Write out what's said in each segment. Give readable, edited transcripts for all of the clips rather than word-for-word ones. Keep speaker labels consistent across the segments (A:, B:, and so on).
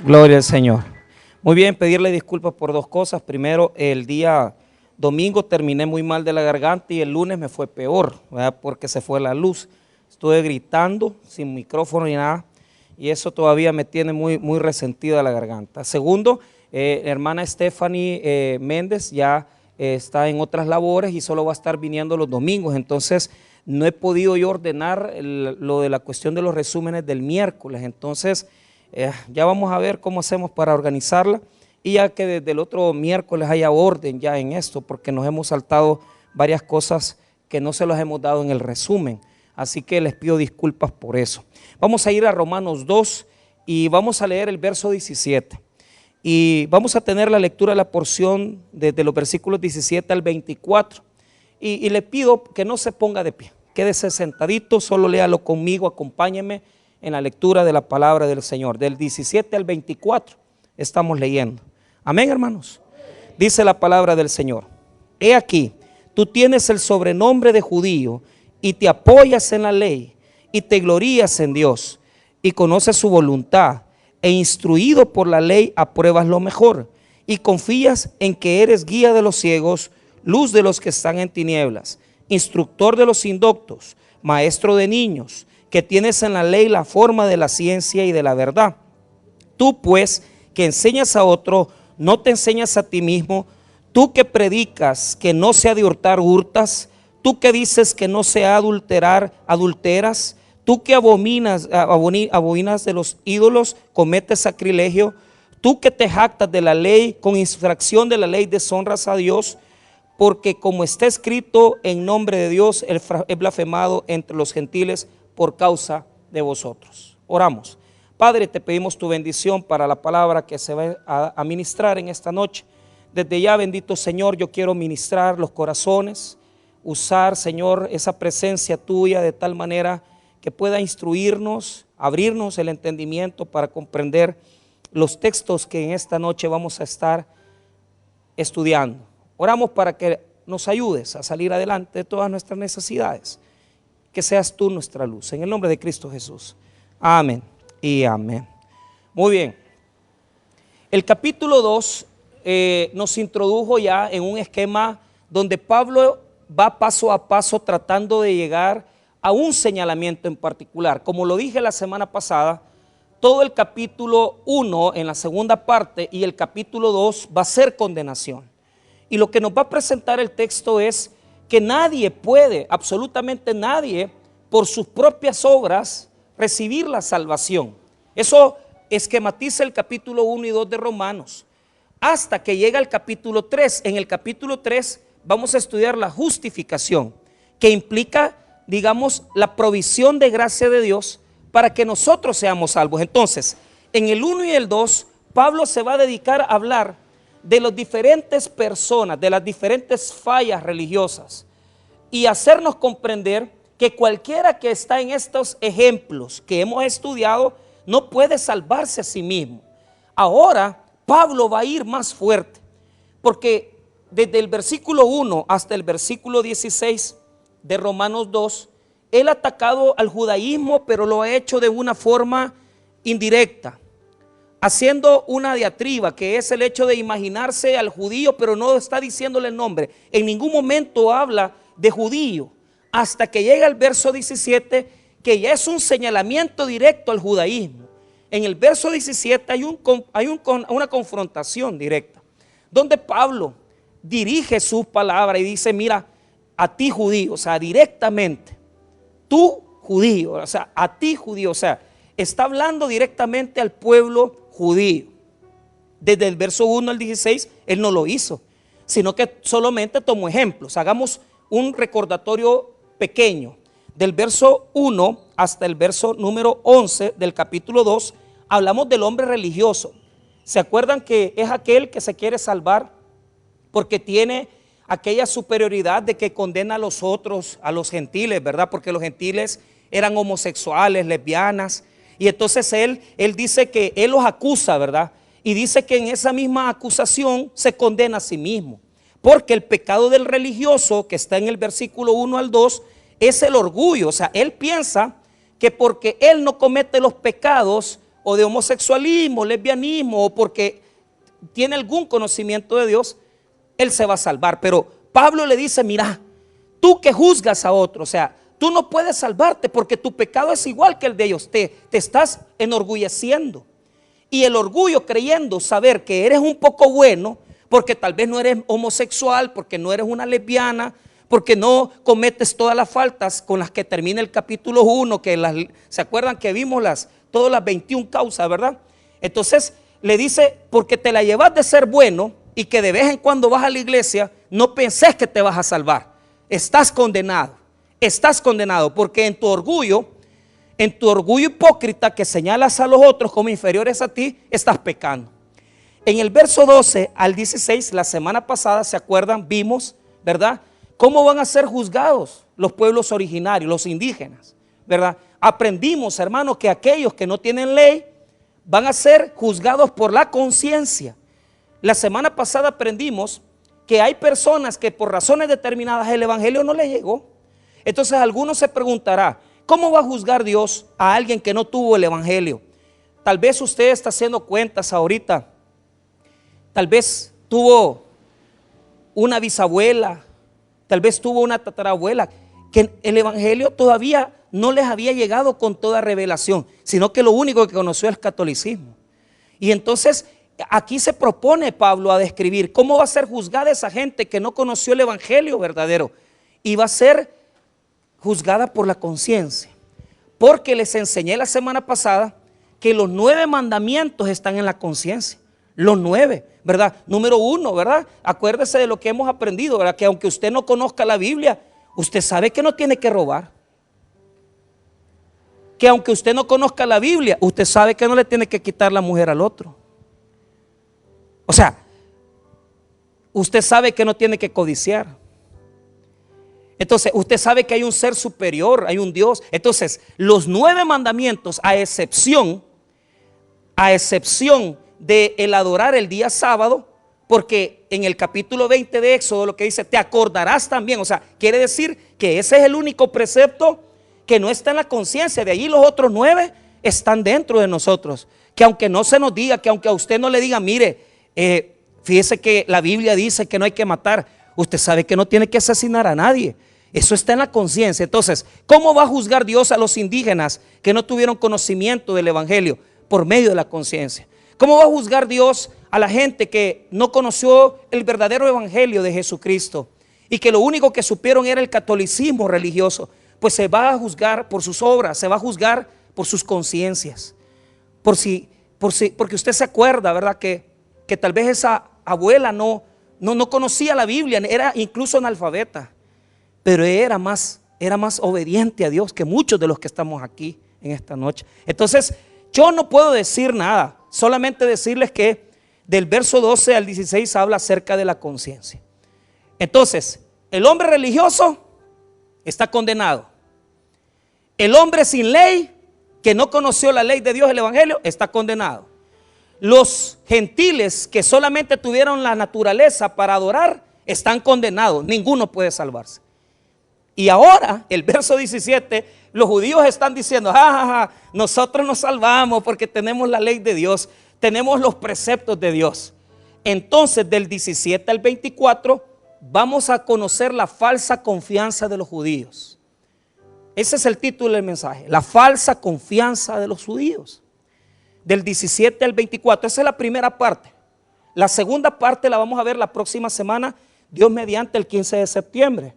A: Gloria al Señor. Muy bien, pedirle disculpas por dos cosas. Primero, el día domingo terminé muy mal de la garganta y el lunes me fue peor, ¿verdad? Porque se fue la luz. Estuve gritando sin micrófono ni nada y eso todavía me tiene muy resentida la garganta. Segundo, hermana Stephanie Méndez ya está en otras labores y solo va a estar viniendo los domingos, entonces no he podido yo ordenar lo de la cuestión de los resúmenes del miércoles, entonces ya vamos a ver cómo hacemos para organizarla y ya que desde el otro miércoles haya orden ya en esto, porque nos hemos saltado varias cosas que no se las hemos dado en el resumen, así que les pido disculpas por eso. Vamos a ir a Romanos 2 y vamos a leer el verso 17 y vamos a tener la lectura de la porción desde los versículos 17 al 24 y le pido que no se ponga de pie, quédese sentadito, solo léalo conmigo, acompáñeme en la lectura de la palabra del Señor, del 17 al 24 estamos leyendo. Amén, hermanos. Dice la palabra del Señor: he aquí, tú tienes el sobrenombre de judío y te apoyas en la ley y te glorías en Dios y conoces su voluntad e instruido por la ley apruebas lo mejor y confías en que eres guía de los ciegos, luz de los que están en tinieblas, instructor de los indoctos, maestro de niños, que tienes en la ley la forma de la ciencia y de la verdad. Tú pues que enseñas a otro, no te enseñas a ti mismo. Tú que predicas que no se ha de hurtar, hurtas. Tú que dices que no se ha de adulterar, adulteras. Tú que abominas de los ídolos, cometes sacrilegio. Tú que te jactas de la ley, con infracción de la ley deshonras a Dios, porque como está escrito, en nombre de Dios es blasfemado entre los gentiles por causa de vosotros. Oramos. Padre, te pedimos tu bendición para la palabra que se va a ministrar en esta noche. Desde ya, bendito Señor, yo quiero ministrar los corazones, usar, Señor, esa presencia tuya de tal manera que pueda instruirnos, abrirnos el entendimiento para comprender los textos que en esta noche vamos a estar estudiando. Oramos para que nos ayudes a salir adelante de todas nuestras necesidades. Que seas tú nuestra luz, en el nombre de Cristo Jesús. Amén y amén. Muy bien. El capítulo 2 nos introdujo ya en un esquema donde Pablo va paso a paso tratando de llegar a un señalamiento en particular. Como lo dije la semana pasada, todo el capítulo 1 en la segunda parte y el capítulo 2 va a ser condenación. Y lo que nos va a presentar el texto es que nadie puede, absolutamente nadie, por sus propias obras recibir la salvación. Eso esquematiza el capítulo 1 y 2 de Romanos, hasta que llega el capítulo 3. En el capítulo 3 vamos a estudiar la justificación, que implica, digamos, la provisión de gracia de Dios para que nosotros seamos salvos. Entonces, en el 1 y el 2, Pablo se va a dedicar a hablar de las diferentes personas, de las diferentes fallas religiosas y hacernos comprender que cualquiera que está en estos ejemplos que hemos estudiado no puede salvarse a sí mismo. Ahora Pablo va a ir más fuerte, porque desde el versículo 1 hasta el versículo 16 de Romanos 2, él ha atacado al judaísmo, pero lo ha hecho de una forma indirecta, haciendo una diatriba que es el hecho de imaginarse al judío, pero no está diciéndole el nombre. En ningún momento habla de judío, hasta que llega el verso 17, que ya es un señalamiento directo al judaísmo. En el verso 17 hay una confrontación directa, donde Pablo dirige sus palabras y dice: mira, a ti judío, o sea, directamente, tú judío, o sea, a ti judío, o sea, está hablando directamente al pueblo judío. Desde el verso 1 al 16, él no lo hizo, sino que solamente tomó ejemplos. Hagamos un recordatorio pequeño. Del verso 1 hasta el verso número 11 del capítulo 2, hablamos del hombre religioso. ¿Se acuerdan que es aquel que se quiere salvar porque tiene aquella superioridad de que condena a los otros, a los gentiles, ¿verdad? Porque los gentiles eran homosexuales, lesbianas. Y entonces él dice que él los acusa, ¿verdad? Y dice que en esa misma acusación se condena a sí mismo. Porque el pecado del religioso, que está en el versículo 1 al 2, es el orgullo. O sea, él piensa que porque él no comete los pecados o de homosexualismo, lesbianismo, o porque tiene algún conocimiento de Dios, él se va a salvar. Pero Pablo le dice, mira, tú que juzgas a otro, o sea, tú no puedes salvarte porque tu pecado es igual que el de ellos, te estás enorgulleciendo. Y el orgullo, creyendo saber que eres un poco bueno, porque tal vez no eres homosexual, porque no eres una lesbiana, porque no cometes todas las faltas con las que termina el capítulo 1, que ¿se acuerdan que vimos todas las 21 causas, verdad? Entonces le dice, porque te la llevas de ser bueno y que de vez en cuando vas a la iglesia, no pensés que te vas a salvar. Estás condenado, porque en tu orgullo hipócrita que señalas a los otros como inferiores a ti, estás pecando. En el verso 12 al 16, la semana pasada, ¿se acuerdan? Vimos, ¿verdad?, cómo van a ser juzgados los pueblos originarios, los indígenas, ¿verdad? Aprendimos, hermanos, que aquellos que no tienen ley van a ser juzgados por la conciencia. La semana pasada aprendimos que hay personas que por razones determinadas el evangelio no les llegó. Entonces algunos se preguntará, ¿cómo va a juzgar Dios a alguien que no tuvo el evangelio? Tal vez usted está haciendo cuentas ahorita, tal vez tuvo una bisabuela, tal vez tuvo una tatarabuela, que el evangelio todavía no les había llegado con toda revelación, sino que lo único que conoció es el catolicismo. Y entonces aquí se propone Pablo a describir cómo va a ser juzgada esa gente que no conoció el evangelio verdadero, y va a ser juzgada por la conciencia, porque les enseñé la semana pasada que los 9 mandamientos están en la conciencia. Los 9, ¿verdad? Número 1, ¿verdad? Acuérdese de lo que hemos aprendido, ¿verdad? Que aunque usted no conozca la Biblia, usted sabe que no tiene que robar. Que aunque usted no conozca la Biblia, usted sabe que no le tiene que quitar la mujer al otro. O sea, usted sabe que no tiene que codiciar. Entonces, usted sabe que hay un ser superior, hay un Dios. Entonces, los 9 mandamientos, a excepción de el adorar el día sábado, porque en el capítulo 20 de Éxodo lo que dice, te acordarás también, o sea, quiere decir que ese es el único precepto que no está en la conciencia. De allí los otros 9 están dentro de nosotros, que aunque no se nos diga, que aunque a usted no le diga, mire, fíjese que la Biblia dice que no hay que matar, usted sabe que no tiene que asesinar a nadie. Eso está en la conciencia. Entonces, ¿cómo va a juzgar Dios a los indígenas que no tuvieron conocimiento del evangelio? Por medio de la conciencia. ¿Cómo va a juzgar Dios a la gente que no conoció el verdadero evangelio de Jesucristo y que lo único que supieron era el catolicismo religioso? Pues se va a juzgar por sus obras, se va a juzgar por sus conciencias. Porque usted se acuerda, ¿verdad? Que tal vez esa abuela no conocía la Biblia, era incluso analfabeta, pero era más obediente a Dios que muchos de los que estamos aquí en esta noche. Entonces, yo no puedo decir nada, solamente decirles que del verso 12 al 16 habla acerca de la conciencia. Entonces, el hombre religioso está condenado. El hombre sin ley, que no conoció la ley de Dios, el evangelio, está condenado. Los gentiles que solamente tuvieron la naturaleza para adorar, están condenados. Ninguno puede salvarse. Y ahora, el verso 17, los judíos están diciendo, nosotros nos salvamos porque tenemos la ley de Dios, tenemos los preceptos de Dios. Entonces, del 17 al 24, vamos a conocer la falsa confianza de los judíos. Ese es el título del mensaje, la falsa confianza de los judíos. Del 17 al 24, esa es la primera parte. La segunda parte la vamos a ver la próxima semana, Dios mediante, el 15 de septiembre.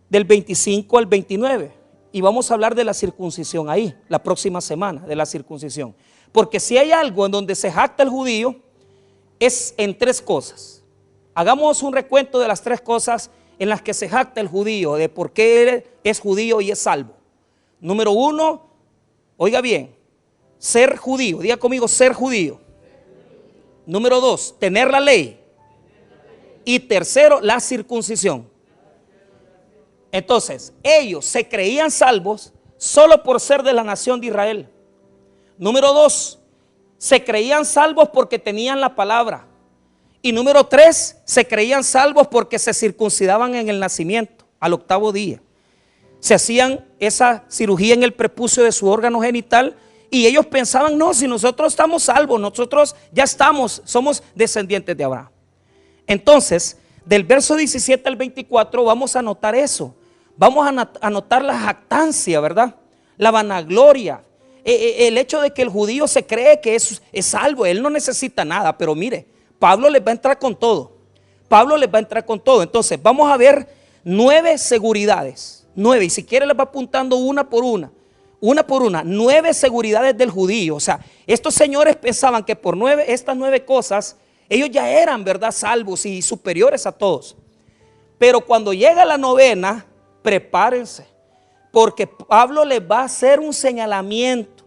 A: Del 25 al 29. Y vamos a hablar de la circuncisión ahí, la próxima semana, de la circuncisión. Porque si hay algo en donde se jacta el judío, es en 3 cosas. Hagamos un recuento de las 3 cosas en las que se jacta el judío, de por qué él es judío y es salvo. Número 1, oiga bien, ser judío. Diga conmigo, ser judío. Número 2, tener la ley. Y tercero, la circuncisión. Entonces, ellos se creían salvos solo por ser de la nación de Israel. Número 2, se creían salvos porque tenían la palabra. Y número 3, se creían salvos porque se circuncidaban en el nacimiento, al 8º día. Se hacían esa cirugía en el prepucio de su órgano genital Y ellos pensaban, no, si nosotros estamos salvos, nosotros ya estamos, somos descendientes de Abraham. Entonces, del verso 17 al 24 vamos a notar eso. Vamos a notar la jactancia, ¿verdad? La vanagloria. El hecho de que el judío se cree que es salvo, él no necesita nada. Pero mire, Pablo les va a entrar con todo. Pablo les va a entrar con todo. Entonces, vamos a ver 9 seguridades. 9, y si quiere les va apuntando una por una. 9 seguridades del judío. O sea, estos señores pensaban que por estas 9 cosas ellos ya eran, ¿verdad?, salvos y superiores a todos. Pero cuando llega la 9, prepárense, porque Pablo les va a hacer un señalamiento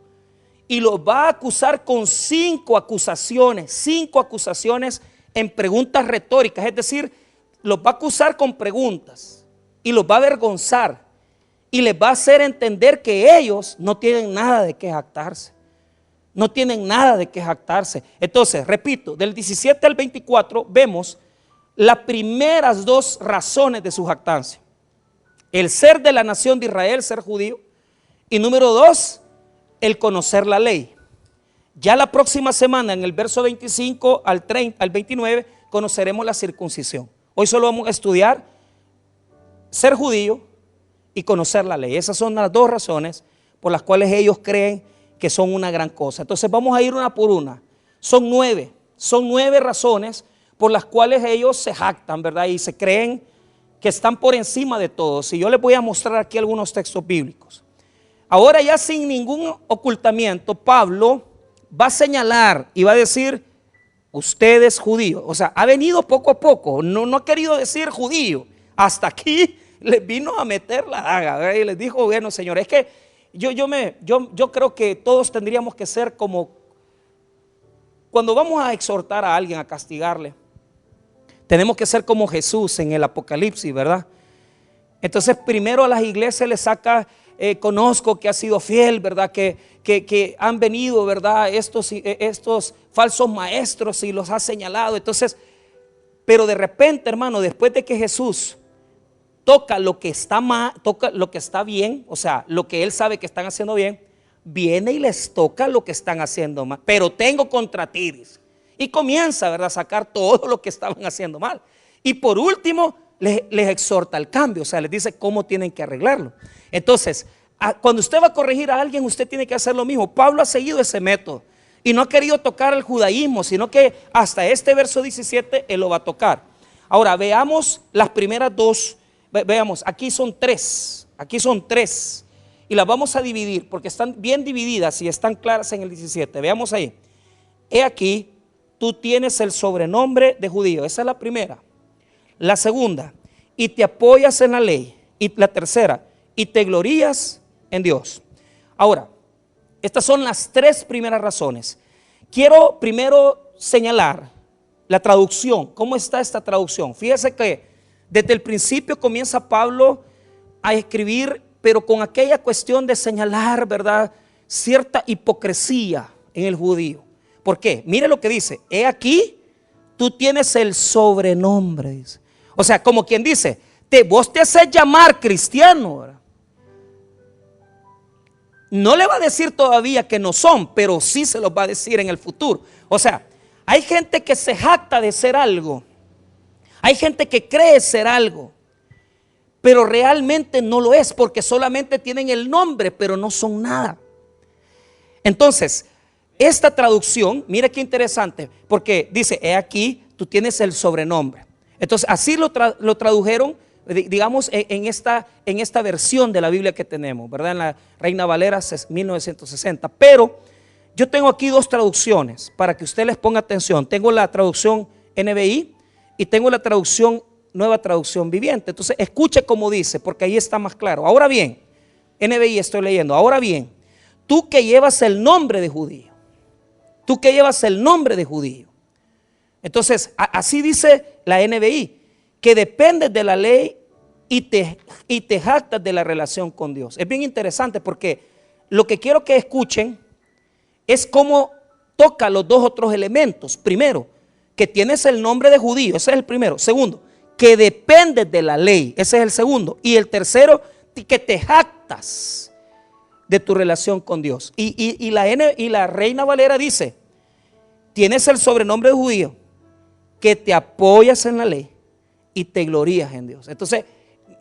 A: y los va a acusar con 5 acusaciones en preguntas retóricas. Es decir, los va a acusar con preguntas y los va a avergonzar. Y les va a hacer entender que ellos no tienen nada de qué jactarse. No tienen nada de qué jactarse. Entonces, repito, del 17 al 24 vemos las primeras 2 razones de su jactancia. El ser de la nación de Israel, ser judío. Y número 2, el conocer la ley. Ya la próxima semana, en el verso 25 al 29, conoceremos la circuncisión. Hoy solo vamos a estudiar ser judío y conocer la ley. Esas son las 2 razones por las cuales ellos creen que son una gran cosa. Entonces vamos a ir una por una. Son 9 razones por las cuales ellos se jactan, ¿verdad? Y se creen que están por encima de todos. Y yo les voy a mostrar aquí algunos textos bíblicos. Ahora, ya sin ningún ocultamiento, Pablo va a señalar y va a decir: ustedes judíos. O sea, ha venido poco a poco, no ha querido decir judío. Hasta aquí les vino a meter la daga, ¿verdad? Y les dijo: bueno, Señor, es que yo creo que todos tendríamos que ser como cuando vamos a exhortar a alguien, a castigarle. Tenemos que ser como Jesús en el Apocalipsis, ¿verdad? Entonces primero a las iglesias les saca, conozco que ha sido fiel, ¿verdad? Que han venido, ¿verdad? Estos falsos maestros y los ha señalado. Entonces, pero de repente, hermano, después de que Jesús toca lo que está mal, toca lo que está bien, o sea, lo que él sabe que están haciendo bien, viene y les toca lo que están haciendo mal. Pero tengo contra ti, dice. Y comienza, ¿verdad?, a sacar todo lo que estaban haciendo mal. Y por último, les exhorta al cambio, o sea, les dice cómo tienen que arreglarlo. Entonces, cuando usted va a corregir a alguien, usted tiene que hacer lo mismo. Pablo ha seguido ese método y no ha querido tocar el judaísmo, sino que hasta este verso 17 él lo va a tocar. Ahora, veamos las primeras 2. Veamos, aquí son 3. Y las vamos a dividir porque están bien divididas y están claras en el 17. Veamos ahí. He aquí, tú tienes el sobrenombre de judío. Esa es la primera. La segunda, y te apoyas en la ley. Y la tercera, y te glorías en Dios. Ahora, estas son las 3 primeras razones. Quiero primero señalar la traducción. ¿Cómo está esta traducción? Fíjese que desde el principio comienza Pablo a escribir, pero con aquella cuestión de señalar, ¿verdad?, cierta hipocresía en el judío. ¿Por qué? Mire lo que dice: he aquí, tú tienes el sobrenombre, dice. O sea, como quien dice, vos te haces llamar cristiano, ¿verdad? No le va a decir todavía que no son, pero sí se los va a decir en el futuro. O sea, hay gente que se jacta de ser algo. Hay gente que cree ser algo, pero realmente no lo es, porque solamente tienen el nombre, pero no son nada. Entonces, esta traducción, mire qué interesante, porque dice: he aquí, tú tienes el sobrenombre. Entonces, así lo tradujeron, digamos, en esta versión de la Biblia que tenemos, ¿verdad? En la Reina Valera 1960. Pero yo tengo aquí 2 traducciones para que usted les ponga atención. Tengo la traducción NBI y tengo la traducción, Nueva Traducción Viviente. Entonces, escuche cómo dice, porque ahí está más claro. Ahora bien, NBI estoy leyendo. Ahora bien, tú que llevas el nombre de judío. Tú que llevas el nombre de judío. Entonces, así dice la NBI, que dependes de la ley y te jactas de la relación con Dios. Es bien interesante porque lo que quiero que escuchen es cómo toca los 2 otros elementos. Primero, que tienes el nombre de judío, ese es el primero. Segundo, que dependes de la ley, ese es el segundo. Y el tercero, que te jactas. de tu relación con Dios. Y la Reina Valera dice, tienes el sobrenombre de judío, que te apoyas en la ley y te glorías en Dios. Entonces,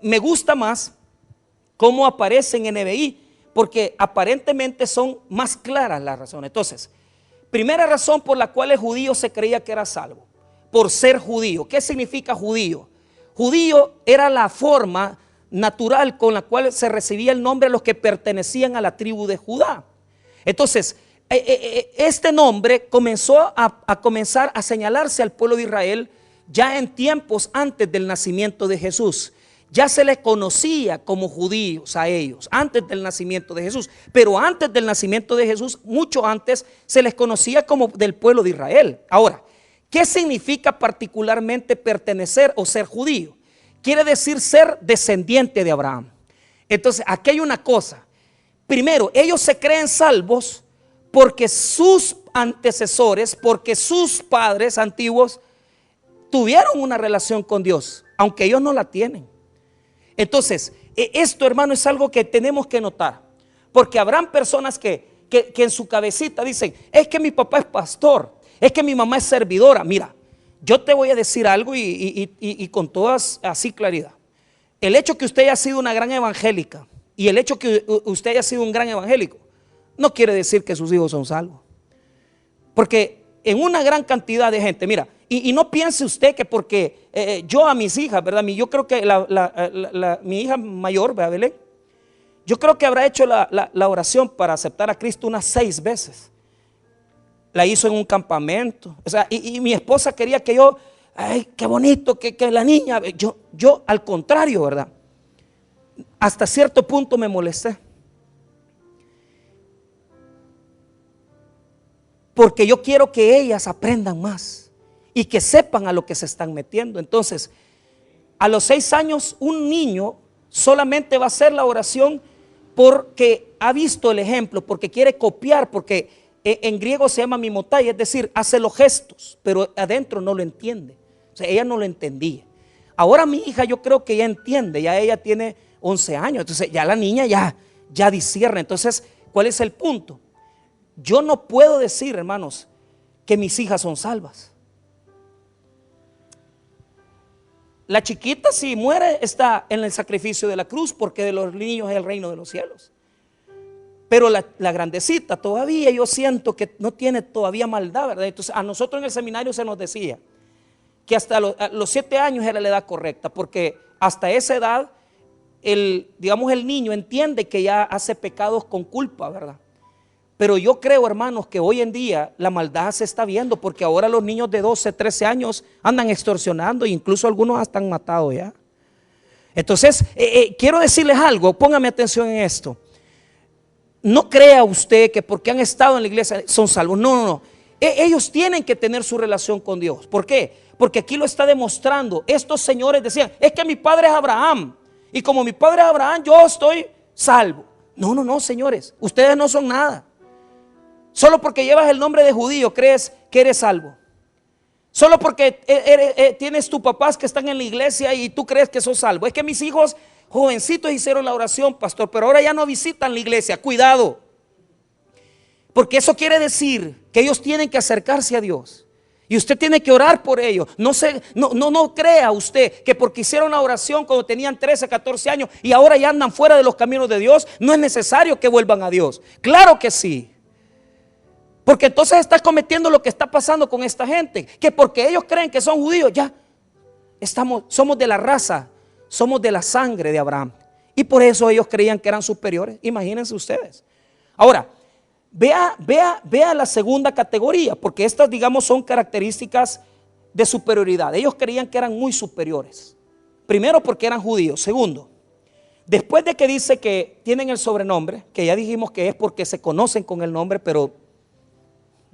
A: me gusta más cómo aparecen en NBI, porque aparentemente son más claras las razones. Entonces, primera razón por la cual el judío se creía que era salvo, por ser judío. ¿Qué significa judío? Judío era la forma natural con la cual se recibía el nombre de los que pertenecían a la tribu de Judá. Entonces, este nombre comenzó a señalarse al pueblo de Israel ya en tiempos antes del nacimiento de Jesús. Ya se les conocía como judíos a ellos, antes del nacimiento de Jesús. Pero antes del nacimiento de Jesús, mucho antes, se les conocía como del pueblo de Israel. Ahora, ¿qué significa particularmente pertenecer o ser judío? Quiere decir ser descendiente de Abraham. Entonces, aquí hay una cosa. Primero, ellos se creen salvos porque sus antecesores, porque sus padres antiguos tuvieron una relación con Dios, aunque ellos no la tienen. Entonces, esto, hermano, es algo que tenemos que notar, porque habrán personas que en su cabecita dicen, es que mi papá es pastor, es que mi mamá es servidora. Mira, yo te voy a decir algo y con toda así claridad. El hecho que usted haya sido una gran evangélica y el hecho que usted haya sido un gran evangélico no quiere decir que sus hijos son salvos. Porque en una gran cantidad de gente, mira, y no piense usted que porque yo a mis hijas, ¿verdad? Yo creo que mi hija mayor, ¿verdad, Belén? Yo creo que habrá hecho la oración para aceptar a Cristo unas 6 veces. La hizo en un campamento. O sea, y mi esposa quería que yo, ay, qué bonito, que la niña. Yo al contrario, ¿verdad? Hasta cierto punto me molesté. Porque yo quiero que ellas aprendan más y que sepan a lo que se están metiendo. Entonces, a los 6 años, un niño solamente va a hacer la oración porque ha visto el ejemplo, porque quiere copiar, porque en griego se llama mimotai, es decir, hace los gestos, pero adentro no lo entiende. O sea, ella no lo entendía. Ahora mi hija yo creo que ya entiende, ya ella tiene 11 años, entonces ya la niña ya discierne. Entonces, ¿cuál es el punto? Yo no puedo decir, hermanos, que mis hijas son salvas. La chiquita, si muere, está en el sacrificio de la cruz, porque de los niños es el reino de los cielos. Pero la grandecita todavía yo siento que no tiene todavía maldad, ¿verdad? Entonces a nosotros en el seminario se nos decía que hasta los 7 años era la edad correcta, porque hasta esa edad el niño entiende que ya hace pecados con culpa, ¿verdad? Pero yo creo, hermanos, que hoy en día la maldad se está viendo, porque ahora los niños de 12, 13 años andan extorsionando e incluso algunos hasta han matado ya. Entonces, quiero decirles algo, póngame atención en esto. No crea usted que porque han estado en la iglesia son salvos. No. Ellos tienen que tener su relación con Dios. ¿Por qué? Porque aquí lo está demostrando. Estos señores decían, es que mi padre es Abraham, y como mi padre es Abraham, yo estoy salvo. No, señores, ustedes no son nada. Solo porque llevas el nombre de judío crees que eres salvo. Solo porque tienes tus papás que están en la iglesia y tú crees que sos salvo. Es que mis hijos jovencitos hicieron la oración, pastor, pero ahora ya no visitan la iglesia. Cuidado, porque eso quiere decir que ellos tienen que acercarse a Dios y usted tiene que orar por ellos. No crea usted que porque hicieron la oración cuando tenían 13, 14 años y ahora ya andan fuera de los caminos de Dios, no es necesario que vuelvan a Dios. Claro que sí. Porque entonces está cometiendo lo que está pasando con esta gente, que porque ellos creen que son judíos, ya somos de la raza, somos de la sangre de Abraham. Y por eso ellos creían que eran superiores. Imagínense ustedes. Ahora, vea la segunda categoría, porque estas, digamos, son características de superioridad. Ellos creían que eran muy superiores. Primero, porque eran judíos. Segundo, después de que dice que tienen el sobrenombre, que ya dijimos que es porque se conocen con el nombre, pero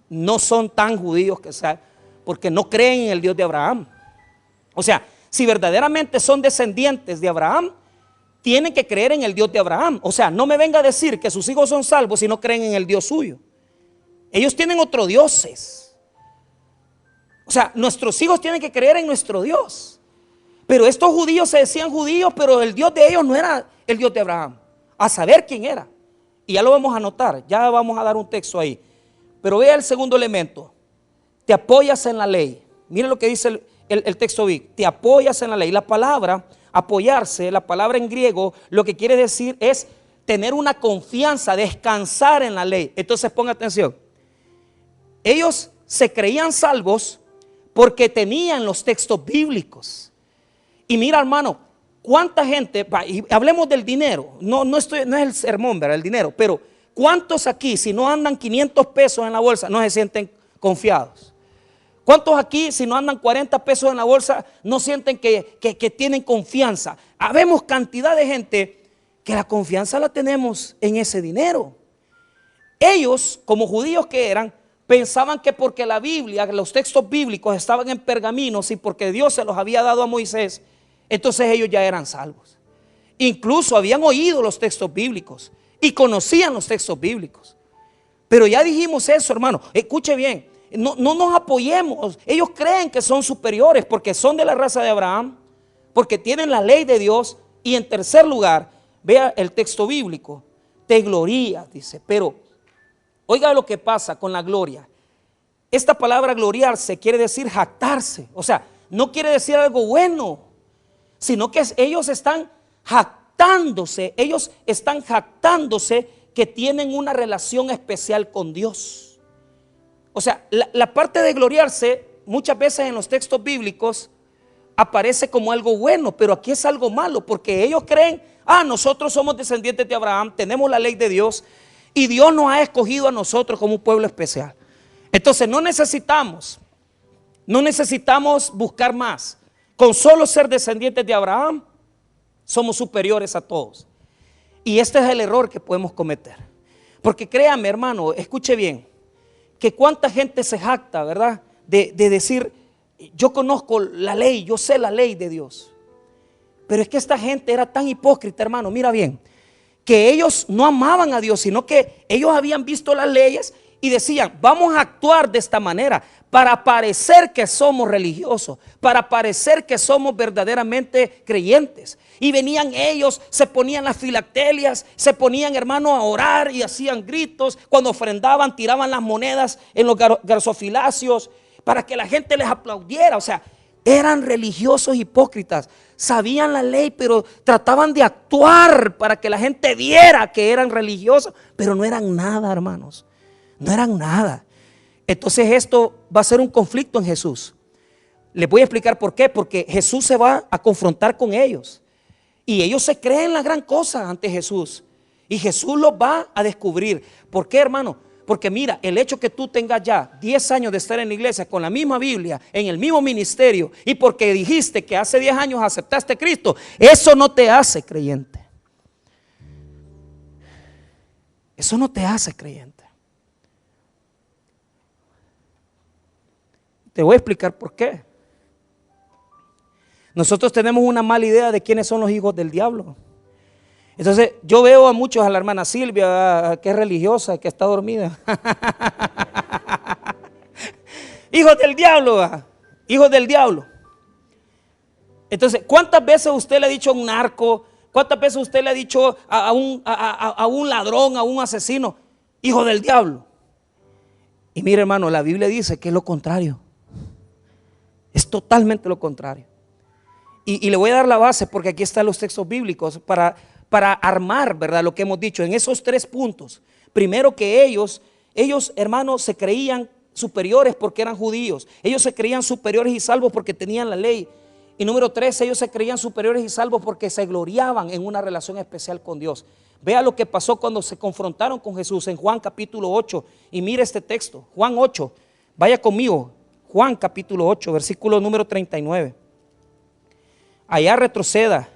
A: no son tan judíos que sea, porque no creen en el Dios de Abraham. O sea, si verdaderamente son descendientes de Abraham, tienen que creer en el Dios de Abraham. O sea, no me venga a decir que sus hijos son salvos si no creen en el Dios suyo. Ellos tienen otros dioses. O sea, nuestros hijos tienen que creer en nuestro Dios. Pero estos judíos se decían judíos, pero el Dios de ellos no era el Dios de Abraham. A saber quién era. Y ya lo vamos a anotar, ya vamos a dar un texto ahí. Pero vea el segundo elemento. Te apoyas en la ley. Mire lo que dice el texto bíblico. Te apoyas en la ley. La palabra apoyarse, la palabra en griego, lo que quiere decir es tener una confianza, descansar en la ley. Entonces ponga atención. Ellos se creían salvos porque tenían los textos bíblicos. Y mira, hermano, cuánta gente, y hablemos del dinero, no es el sermón, ¿verdad? El dinero, pero ¿cuántos aquí, si no andan 500 pesos en la bolsa, no se sienten confiados? ¿Cuántos aquí, si no andan 40 pesos en la bolsa, no sienten que tienen confianza? Habemos cantidad de gente que la confianza la tenemos en ese dinero. Ellos, como judíos que eran, pensaban que porque la Biblia, los textos bíblicos estaban en pergaminos y porque Dios se los había dado a Moisés, entonces ellos ya eran salvos. Incluso habían oído los textos bíblicos y conocían los textos bíblicos. Pero ya dijimos eso, hermano. Escuche bien, no nos apoyemos. Ellos creen que son superiores porque son de la raza de Abraham, porque tienen la ley de Dios. Y en tercer lugar, vea el texto bíblico, te glorías, dice. Pero oiga lo que pasa con la gloria. Esta palabra gloriarse quiere decir jactarse. O sea, no quiere decir algo bueno, sino que ellos están jactándose. Ellos están jactándose que tienen una relación especial con Dios. O sea, la parte de gloriarse muchas veces en los textos bíblicos aparece como algo bueno, pero aquí es algo malo, porque ellos creen, nosotros somos descendientes de Abraham, tenemos la ley de Dios y Dios nos ha escogido a nosotros como un pueblo especial. Entonces no necesitamos buscar más. Con solo ser descendientes de Abraham somos superiores a todos. Y este es el error que podemos cometer. Porque créame, hermano, escuche bien, que cuánta gente se jacta, ¿verdad? De decir, yo conozco la ley, yo sé la ley de Dios. Pero es que esta gente era tan hipócrita, hermano, mira bien, que ellos no amaban a Dios, sino que ellos habían visto las leyes y decían, vamos a actuar de esta manera para parecer que somos religiosos, para parecer que somos verdaderamente creyentes. Y venían ellos, se ponían las filatelias, se ponían, hermano, a orar y hacían gritos. Cuando ofrendaban, tiraban las monedas en los garzofilacios para que la gente les aplaudiera. O sea, eran religiosos hipócritas, sabían la ley, pero trataban de actuar para que la gente viera que eran religiosos, pero no eran nada, hermanos, no eran nada. Entonces esto va a ser un conflicto en Jesús. Les voy a explicar por qué, porque Jesús se va a confrontar con ellos y ellos se creen la gran cosa ante Jesús y Jesús los va a descubrir. ¿Por qué, hermano? Porque mira, el hecho que tú tengas ya 10 años de estar en la iglesia con la misma Biblia, en el mismo ministerio, y porque dijiste que hace 10 años aceptaste a Cristo, eso no te hace creyente. Eso no te hace creyente. Te voy a explicar por qué. Nosotros tenemos una mala idea de quiénes son los hijos del diablo. Entonces yo veo a muchos, a la hermana Silvia, que es religiosa, que está dormida. Hijos del diablo, hijos del diablo. Entonces, ¿cuántas veces usted le ha dicho a un narco? ¿Cuántas veces usted le ha dicho a un ladrón, a un asesino, hijo del diablo? Y mire, hermano, la Biblia dice que es lo contrario. Es totalmente lo contrario. Y le voy a dar la base porque aquí están los textos bíblicos para armar, ¿verdad? Lo que hemos dicho en esos 3 puntos. Primero, que ellos, hermanos, se creían superiores porque eran judíos. Ellos se creían superiores y salvos porque tenían la ley. Y número 3, ellos se creían superiores y salvos porque se gloriaban en una relación especial con Dios. Vea lo que pasó cuando se confrontaron con Jesús en Juan capítulo 8. Y mire este texto, Juan 8. Vaya conmigo, Juan capítulo 8, versículo número 39. Allá retroceda.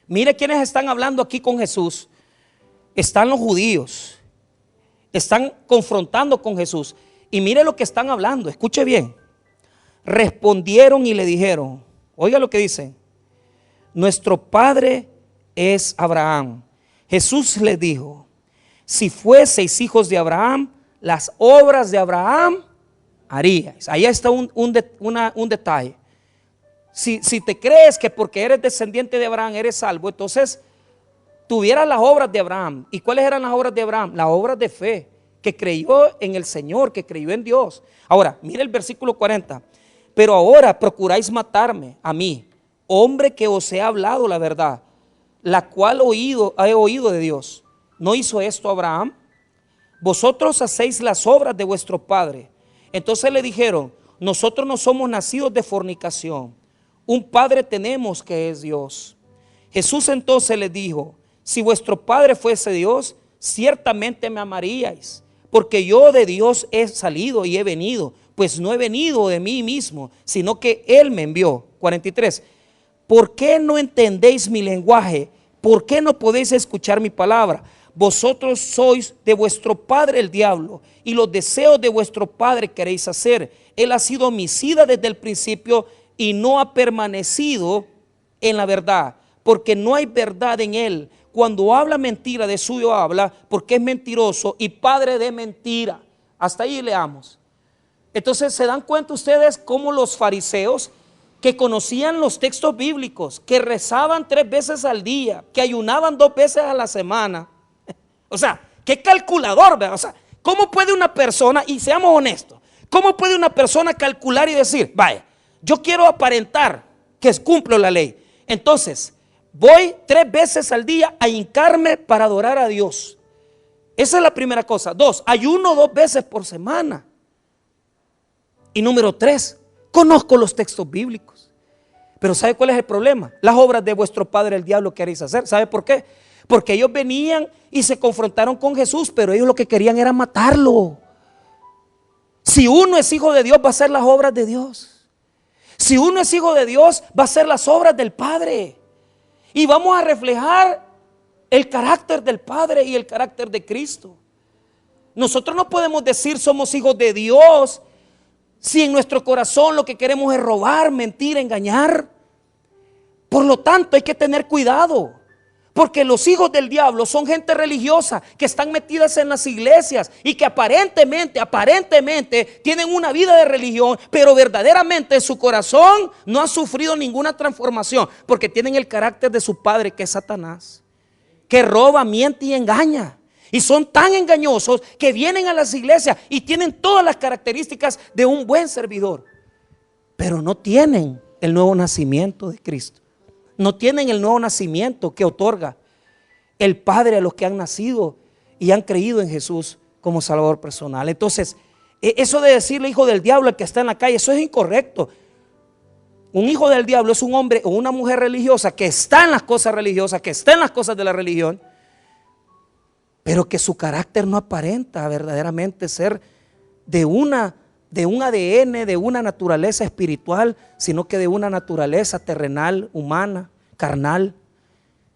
A: Mire quiénes están hablando aquí con Jesús. Están los judíos. Están confrontando con Jesús. Y mire lo que están hablando. Escuche bien. Respondieron y le dijeron. Oiga lo que dicen. Nuestro padre es Abraham. Jesús les dijo: si fueseis hijos de Abraham, las obras de Abraham haríais. Ahí está un detalle. Si te crees que porque eres descendiente de Abraham eres salvo, entonces tuvieras las obras de Abraham. ¿Y cuáles eran las obras de Abraham? Las obras de fe, que creyó en el Señor, que creyó en Dios. Ahora, mire el versículo 40. Pero ahora procuráis matarme a mí, hombre que os he hablado la verdad, la cual he oído de Dios. ¿No hizo esto Abraham? Vosotros hacéis las obras de vuestro padre. Entonces le dijeron, nosotros no somos nacidos de fornicación, un padre tenemos que es Dios. Jesús entonces les dijo, si vuestro padre fuese Dios, ciertamente me amaríais, porque yo de Dios he salido y he venido, pues no he venido de mí mismo, sino que Él me envió. 43. ¿Por qué no entendéis mi lenguaje? ¿Por qué no podéis escuchar mi palabra? Vosotros sois de vuestro padre el diablo, y los deseos de vuestro padre queréis hacer. Él ha sido homicida desde el principio y no ha permanecido en la verdad, porque no hay verdad en él. Cuando habla mentira, de suyo habla, porque es mentiroso y padre de mentira. Hasta ahí leamos. Entonces, ¿se dan cuenta ustedes cómo los fariseos, que conocían los textos bíblicos, que rezaban 3 veces al día, que ayunaban 2 veces a la semana? O sea, qué calculador, ¿verdad? O sea, ¿cómo puede una persona, y seamos honestos, cómo puede una persona calcular y decir, vaya, yo quiero aparentar que cumplo la ley, entonces voy 3 veces al día a hincarme para adorar a Dios? Esa es la primera cosa. 2, ayuno 2 veces por semana. Y número 3, conozco los textos bíblicos. Pero ¿sabe cuál es el problema? Las obras de vuestro padre el diablo queréis hacer. ¿Sabe por qué? Porque ellos venían y se confrontaron con Jesús, pero ellos lo que querían era matarlo. Si uno es hijo de Dios, va a hacer las obras de Dios. Si uno es hijo de Dios, va a hacer las obras del Padre. Y vamos a reflejar el carácter del Padre y el carácter de Cristo. Nosotros no podemos decir somos hijos de Dios si en nuestro corazón lo que queremos es robar, mentir, engañar. Por lo tanto, hay que tener cuidado, porque los hijos del diablo son gente religiosa que están metidas en las iglesias y que aparentemente tienen una vida de religión, pero verdaderamente su corazón no ha sufrido ninguna transformación, porque tienen el carácter de su padre, que es Satanás, que roba, miente y engaña. Y son tan engañosos que vienen a las iglesias y tienen todas las características de un buen servidor, pero no tienen el nuevo nacimiento de Cristo. No tienen el nuevo nacimiento que otorga el Padre a los que han nacido y han creído en Jesús como Salvador personal. Entonces, eso de decirle hijo del diablo al que está en la calle, eso es incorrecto. Un hijo del diablo es un hombre o una mujer religiosa que está en las cosas religiosas, que está en las cosas de la religión, pero que su carácter no aparenta verdaderamente ser de un ADN, de una naturaleza espiritual, sino que de una naturaleza terrenal, humana, carnal.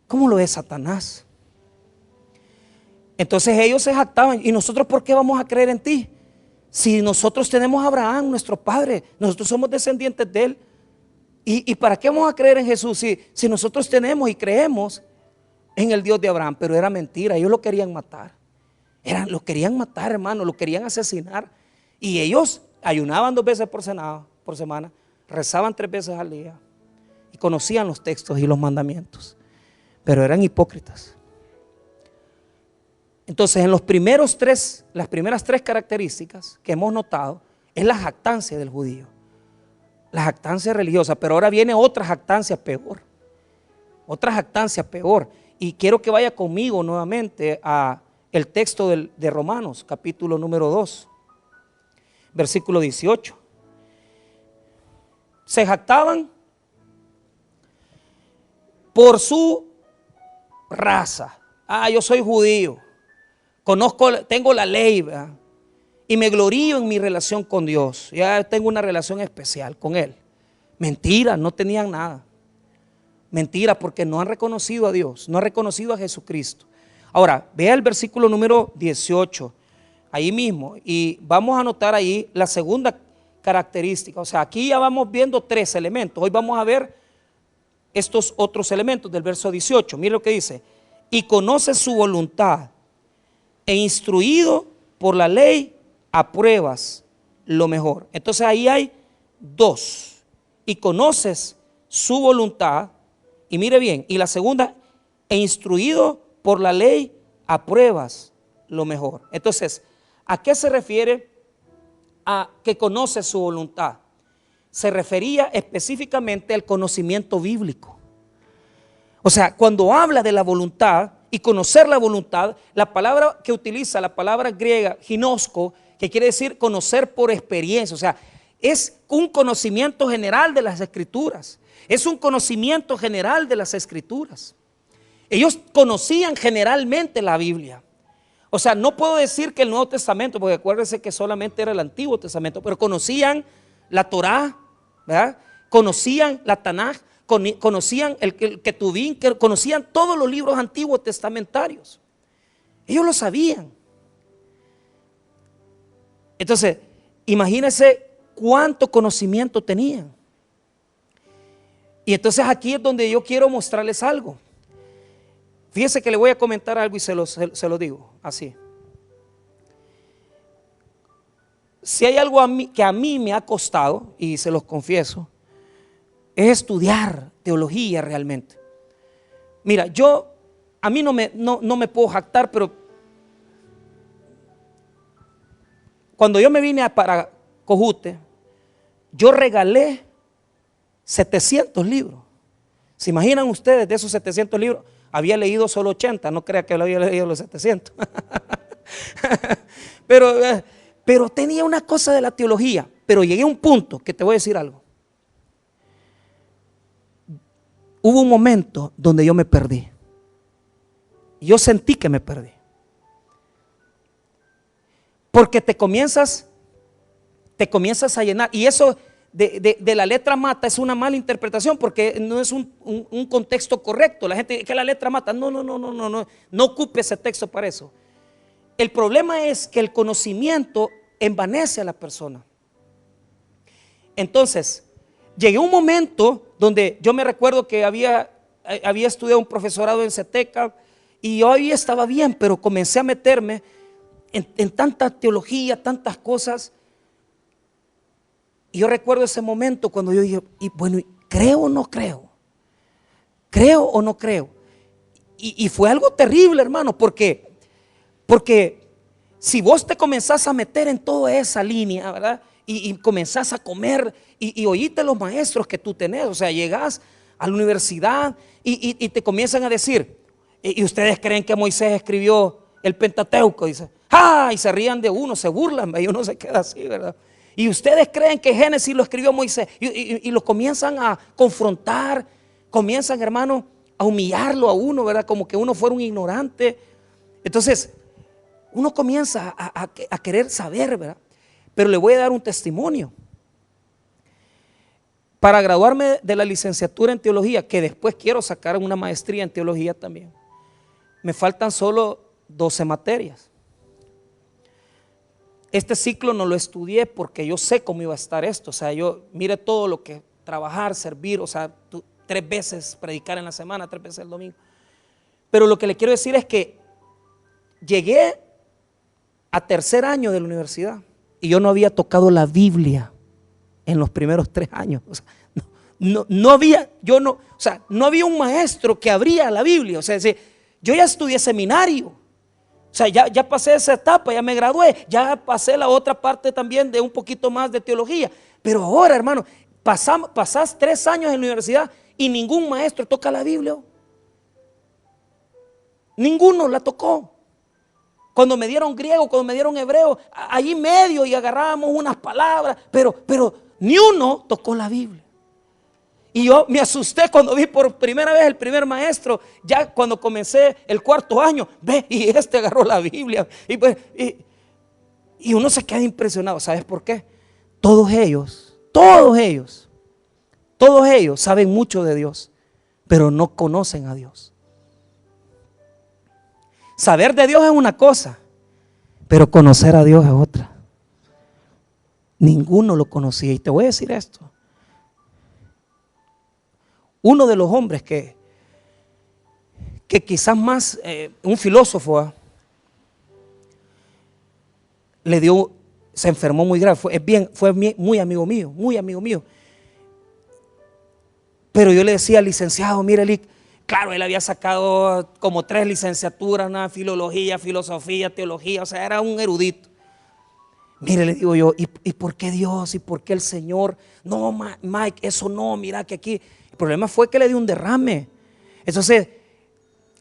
A: ¿Cómo lo es Satanás? Entonces ellos se jactaban. ¿Y nosotros por qué vamos a creer en ti? Si nosotros tenemos a Abraham, nuestro padre, nosotros somos descendientes de él. ¿Y para qué vamos a creer en Jesús si nosotros tenemos y creemos en el Dios de Abraham? Pero era mentira, ellos lo querían matar. Lo querían matar, hermano, lo querían asesinar. Y ellos ayunaban 2 veces por semana, rezaban 3 veces al día y conocían los textos y los mandamientos, pero eran hipócritas. Entonces, en las primeras 3 características que hemos notado es la jactancia del judío, la jactancia religiosa. Pero ahora viene otra jactancia peor, y quiero que vaya conmigo nuevamente a el texto de Romanos, capítulo número 2, versículo 18. Se jactaban por su raza. Yo soy judío, tengo la ley, ¿verdad? Y me glorío en mi relación con Dios. Ya tengo una relación especial con Él. Mentira, no tenían nada. Mentira, porque no han reconocido a Dios, no han reconocido a Jesucristo. Ahora, vea el versículo número 18, ahí mismo, y vamos a notar ahí la segunda característica. O sea, aquí ya vamos viendo 3 elementos. Hoy vamos a ver estos otros elementos del verso 18. Mire lo que dice: y conoce su voluntad, e instruido por la ley, apruebas lo mejor. Entonces ahí hay 2. Y conoces su voluntad, y mire bien, y la segunda, e instruido por la ley, apruebas lo mejor. Entonces, ¿a qué se refiere a que conoce su voluntad? Se refería específicamente al conocimiento bíblico. O sea, cuando habla de la voluntad y conocer la voluntad, la palabra que utiliza, la palabra griega, ginosko, que quiere decir conocer por experiencia, o sea, es un conocimiento general de las Escrituras. Es un conocimiento general de las Escrituras. Ellos conocían generalmente la Biblia. O sea, no puedo decir que el Nuevo Testamento, porque acuérdense que solamente era el Antiguo Testamento, pero conocían la Torá, ¿verdad? Conocían la Tanaj, conocían el Ketubín, conocían todos los libros antiguos testamentarios. Ellos lo sabían. Entonces, imagínense cuánto conocimiento tenían. Y entonces aquí es donde yo quiero mostrarles algo. Fíjense que le voy a comentar algo y se lo digo así. Si hay algo que a mí me ha costado, y se los confieso, es estudiar teología realmente. Mira, a mí no me puedo jactar, pero cuando yo me vine para Cojute, yo regalé 700 libros. ¿Se imaginan ustedes de esos 700 libros? Había leído solo 80, no crea que lo había leído los 700. pero tenía una cosa de la teología. Pero llegué a un punto que te voy a decir algo. Hubo un momento donde yo me perdí. Yo sentí que me perdí. Porque te comienzas a llenar. Y eso de la letra mata es una mala interpretación, porque no es un contexto correcto. La gente que la letra mata, no ocupe ese texto para eso. El problema es que el conocimiento envanece a la persona. Entonces, llegué a un momento donde yo me recuerdo que había estudiado un profesorado en CETECA y yo ahí estaba bien, pero comencé a meterme en tanta teología, tantas cosas. Y yo recuerdo ese momento cuando yo dije, y bueno, ¿creo o no creo? ¿Creo o no creo? Y fue algo terrible, hermano, porque si vos te comenzás a meter en toda esa línea, ¿verdad? Y comenzás a comer y oíste los maestros que tú tenés, o sea, llegás a la universidad y te comienzan a decir, y ustedes creen que Moisés escribió el Pentateuco, dice, ¡ah! Y se rían de uno, se burlan, y uno se queda así, ¿verdad? Y ustedes creen que Génesis lo escribió Moisés y lo comienzan a confrontar, comienzan, hermano, a humillarlo a uno, ¿verdad? Como que uno fuera un ignorante. Entonces, uno comienza a querer saber, ¿verdad? Pero le voy a dar un testimonio. Para graduarme de la licenciatura en teología, que después quiero sacar una maestría en teología también, me faltan solo 12 materias. Este ciclo no lo estudié porque yo sé cómo iba a estar esto. O sea, yo mire todo lo que trabajar, servir, o sea, 3 veces predicar en la semana, 3 veces el domingo. Pero lo que le quiero decir es que llegué a tercer año de la universidad y yo no había tocado la Biblia en los primeros 3 años. O sea, no había un maestro que abría la Biblia. O sea, yo ya estudié seminario. O sea, ya pasé esa etapa, ya me gradué, ya pasé la otra parte también de un poquito más de teología. Pero ahora, hermano, pasás 3 años en la universidad y ningún maestro toca la Biblia. Ninguno la tocó. Cuando me dieron griego, cuando me dieron hebreo, allí medio y agarrábamos unas palabras, pero ni uno tocó la Biblia. Y yo me asusté cuando vi por primera vez el primer maestro, ya cuando comencé el 4.º año, ve, y agarró la Biblia. Y uno se queda impresionado. ¿Sabes por qué? Todos ellos saben mucho de Dios, pero no conocen a Dios. Saber de Dios es una cosa, pero conocer a Dios es otra. Ninguno lo conocía. Y te voy a decir esto. Uno de los hombres que quizás más, un filósofo, se enfermó muy grave, fue muy amigo mío, Pero yo le decía, licenciado, mire, claro, él había sacado como 3 licenciaturas, una filología, filosofía, teología, o sea, era un erudito. Mire, le digo yo, ¿y por qué Dios? ¿Y por qué el Señor? No, Mike, eso no, mira que aquí. El problema fue que le dio un derrame. Entonces,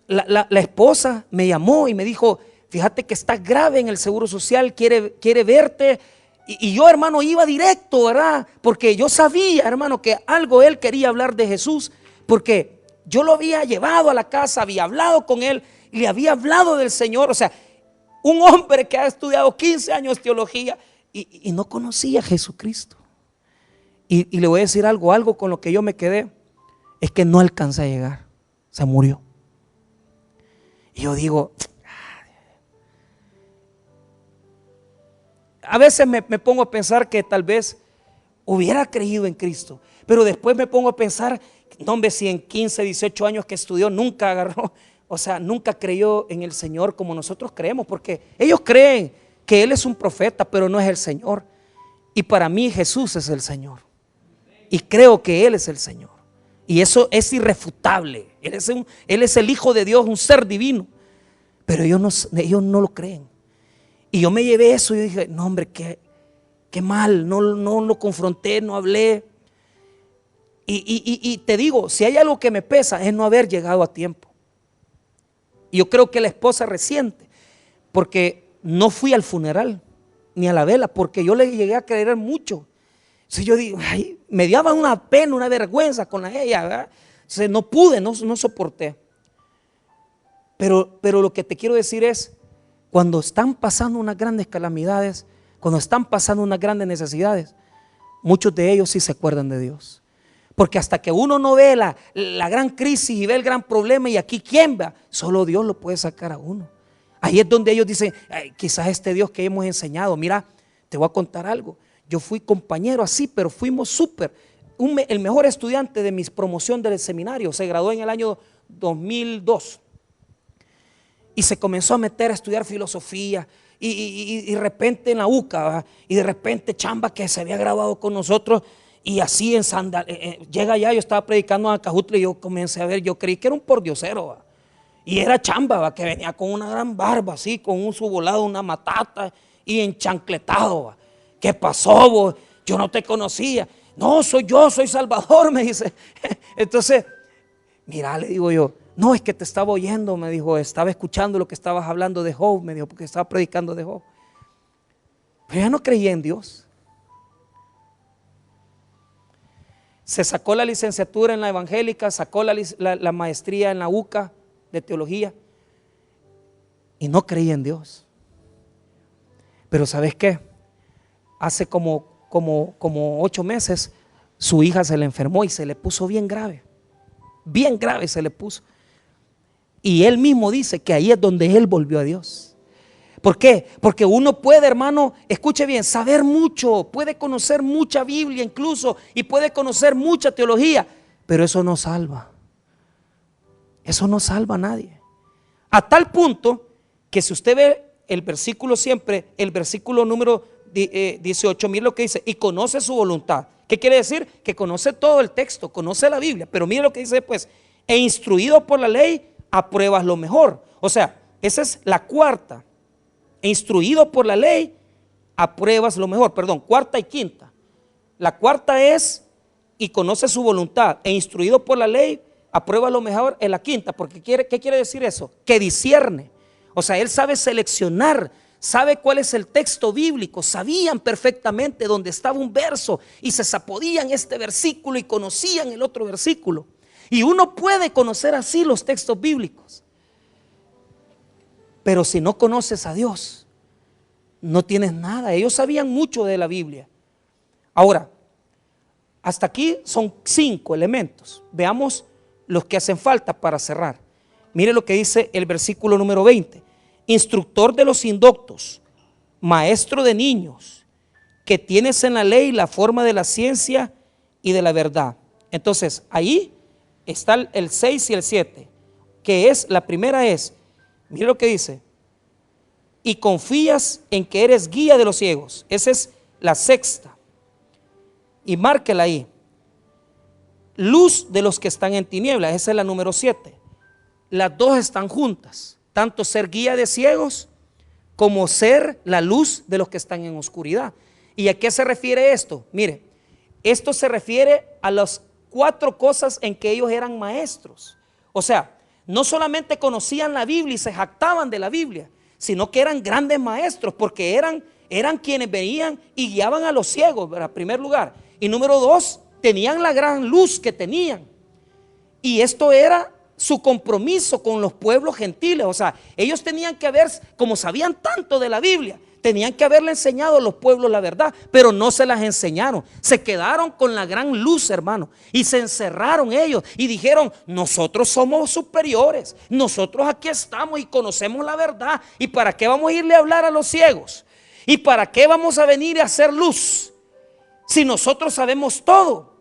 A: la esposa me llamó y me dijo, fíjate que estás grave en el Seguro Social, quiere verte. Y yo, hermano, iba directo, ¿verdad? Porque yo sabía, hermano, que algo él quería hablar de Jesús, porque yo lo había llevado a la casa, había hablado con él, y le había hablado del Señor. O sea, un hombre que ha estudiado 15 años teología y no conocía a Jesucristo. Y le voy a decir algo con lo que yo me quedé, es que no alcancé a llegar, se murió. Y yo digo, a veces me pongo a pensar que tal vez hubiera creído en Cristo, pero después me pongo a pensar, no, hombre, si en 15, 18 años que estudió nunca agarró, o sea, nunca creyó en el Señor como nosotros creemos, porque ellos creen que Él es un profeta, pero no es el Señor. Y para mí Jesús es el Señor, y creo que Él es el Señor, y eso es irrefutable. Él es el Hijo de Dios, un ser divino, pero ellos no lo creen. Y yo me llevé eso y dije, no, hombre, qué mal, no lo confronté, no hablé. Y te digo, si hay algo que me pesa es no haber llegado a tiempo. Y yo creo que la esposa resiente, porque no fui al funeral ni a la vela, porque yo le llegué a creer mucho. Entonces yo digo, ay, me daba una pena, una vergüenza con ella, ¿verdad? Entonces no pude, no soporté. Pero lo que te quiero decir es, cuando están pasando unas grandes calamidades, cuando están pasando unas grandes necesidades, muchos de ellos sí se acuerdan de Dios. Porque hasta que uno no ve la gran crisis y ve el gran problema, y aquí quién va, solo Dios lo puede sacar a uno. Ahí es donde ellos dicen, quizás este Dios que hemos enseñado, mira, te voy a contar algo. Yo fui compañero así, pero fuimos súper. El mejor estudiante de mi promoción del seminario se graduó en el año 2002. Y se comenzó a meter a estudiar filosofía y de repente en la UCA, ¿verdad? Y de repente chamba que se había graduado con nosotros, y así en Sandal, llega allá, yo estaba predicando en Acajutla y yo comencé a ver, yo creí que era un pordiosero, ¿verdad? Y era chamba, ¿verdad? Que venía con una gran barba así, con un subolado, una matata y enchancletado, ¿verdad? ¿Qué pasó, vos? Yo no te conocía. No, soy Salvador, me dice. Entonces, mira, le digo yo, no, es que te estaba oyendo, me dijo, estaba escuchando lo que estabas hablando de Job, me dijo, porque estaba predicando de Job. Pero ella no creía en Dios. Se sacó la licenciatura en la evangélica, sacó la maestría en la UCA de teología y no creía en Dios. Pero ¿sabes qué? Hace como 8 meses su hija se le enfermó y se le puso bien grave se le puso. Y él mismo dice que ahí es donde él volvió a Dios. ¿Por qué? Porque uno puede, hermano, escuche bien, saber mucho, puede conocer mucha Biblia incluso, y puede conocer mucha teología, pero eso no salva. Eso no salva a nadie. A tal punto que si usted ve el versículo siempre, el versículo número 18, mire lo que dice, y conoce su voluntad. ¿Qué quiere decir? Que conoce todo el texto, conoce la Biblia, pero mire lo que dice después, e instruido por la ley, apruebas lo mejor. O sea, esa es la cuarta. E instruido por la ley, apruebas lo mejor. Perdón, cuarta y quinta. La cuarta es, y conoce su voluntad, e instruido por la ley, aprueba lo mejor en la quinta. Porque ¿qué quiere decir eso? Que discierne. O sea, él sabe seleccionar, sabe cuál es el texto bíblico, sabían perfectamente dónde estaba un verso y se zapodían este versículo y conocían el otro versículo. Y uno puede conocer así los textos bíblicos, pero si no conoces a Dios, no tienes nada. Ellos sabían mucho de la Biblia. Ahora, hasta aquí son 5 elementos. Veamos los que hacen falta para cerrar. Mire lo que dice el versículo número 20. Instructor de los indoctos, maestro de niños, que tienes en la ley la forma de la ciencia y de la verdad. Entonces, ahí está el 6 y el 7, que es, la primera es, mire lo que dice, y confías en que eres guía de los ciegos. Esa es la sexta. Y márquela ahí. luz de los que están en tinieblas. Esa es la número 7. Las dos están juntas, tanto ser guía de ciegos como ser la luz de los que están en oscuridad. ¿Y a qué se refiere esto? Mire, esto se refiere a las 4 cosas en que ellos eran maestros. O sea, no solamente conocían la Biblia y se jactaban de la Biblia, sino que eran grandes maestros, porque eran quienes venían y guiaban a los ciegos, en primer lugar. Y número 2, tenían la gran luz que tenían. Y esto era su compromiso con los pueblos gentiles. O sea, ellos tenían que haber, como sabían tanto de la Biblia, tenían que haberle enseñado a los pueblos la verdad, pero no se las enseñaron. Se quedaron con la gran luz, hermano, y se encerraron ellos y dijeron: nosotros somos superiores, nosotros aquí estamos y conocemos la verdad. ¿Y para qué vamos a irle a hablar a los ciegos? ¿Y para qué vamos a venir a hacer luz si nosotros sabemos todo?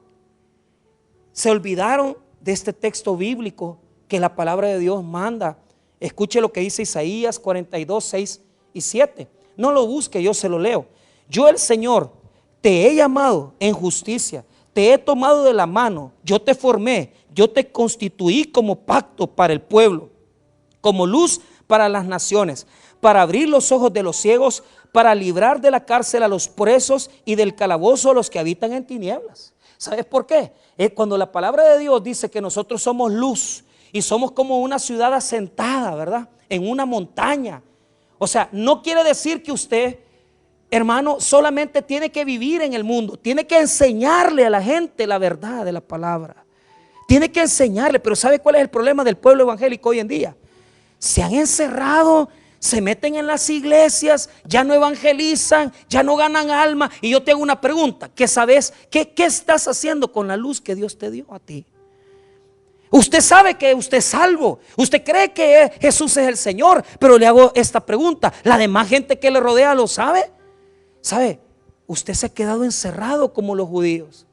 A: Se olvidaron de este texto bíblico que la palabra de Dios manda. Escuche lo que dice Isaías 42, 6 y 7. No lo busque, yo se lo leo. Yo, el Señor, te he llamado en justicia, te he tomado de la mano, yo te formé, yo te constituí como pacto para el pueblo, como luz para las naciones, para abrir los ojos de los ciegos, para librar de la cárcel a los presos y del calabozo a los que habitan en tinieblas. ¿Sabes por qué? Cuando la palabra de Dios dice que nosotros somos luz y somos como una ciudad asentada, ¿verdad?, en una montaña. O sea, no quiere decir que usted, hermano, solamente tiene que vivir en el mundo. Tiene que enseñarle a la gente la verdad de la palabra. Tiene que enseñarle. Pero ¿sabe cuál es el problema del pueblo evangélico hoy en día? Se han encerrado, se meten en las iglesias, ya no evangelizan, ya no ganan alma. Y yo te hago una pregunta: ¿qué sabes? ¿Qué estás haciendo con la luz que Dios te dio a ti? Usted sabe que usted es salvo, usted cree que Jesús es el Señor, pero le hago esta pregunta: ¿la demás gente que le rodea lo sabe? ¿Sabe? Usted se ha quedado encerrado como los judíos.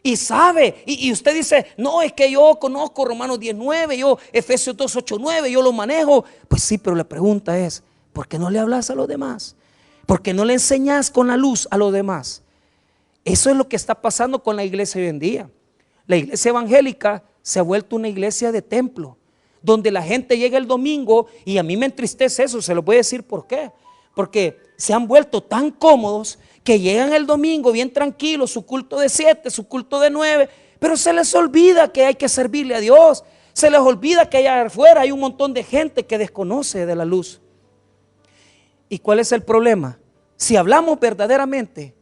A: Y sabe, y usted dice: no, es que yo conozco Romanos 10:9, yo Efesios 2:8-9, yo lo manejo. Pues sí, pero la pregunta es: ¿por qué no le hablas a los demás? ¿Por qué no le enseñas con la luz a los demás? Eso es lo que está pasando con la iglesia hoy en día. La iglesia evangélica se ha vuelto una iglesia de templo, donde la gente llega el domingo, y a mí me entristece eso. Se lo voy a decir por qué. Porque se han vuelto tan cómodos que llegan el domingo bien tranquilos, su culto de 7, su culto de 9, pero se les olvida que hay que servirle a Dios. Se les olvida que allá afuera hay un montón de gente que desconoce de la luz. ¿Y cuál es el problema? Si hablamos verdaderamente,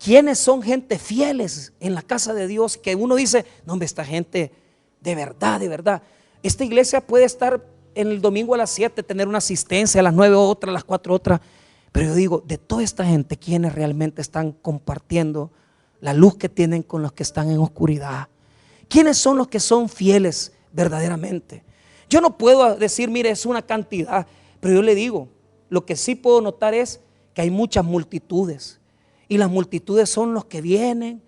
A: ¿quiénes son gente fieles en la casa de Dios? Que uno dice: no, hombre, esta gente de verdad, de verdad. Esta iglesia puede estar en el domingo a las 7, tener una asistencia, a las 9 otra, a las 4 otra. Pero yo digo, de toda esta gente, ¿quiénes realmente están compartiendo la luz que tienen con los que están en oscuridad? ¿Quiénes son los que son fieles verdaderamente? Yo no puedo decir: mire, es una cantidad. Pero yo le digo, lo que sí puedo notar es que hay muchas multitudes. Y las multitudes son los que vienen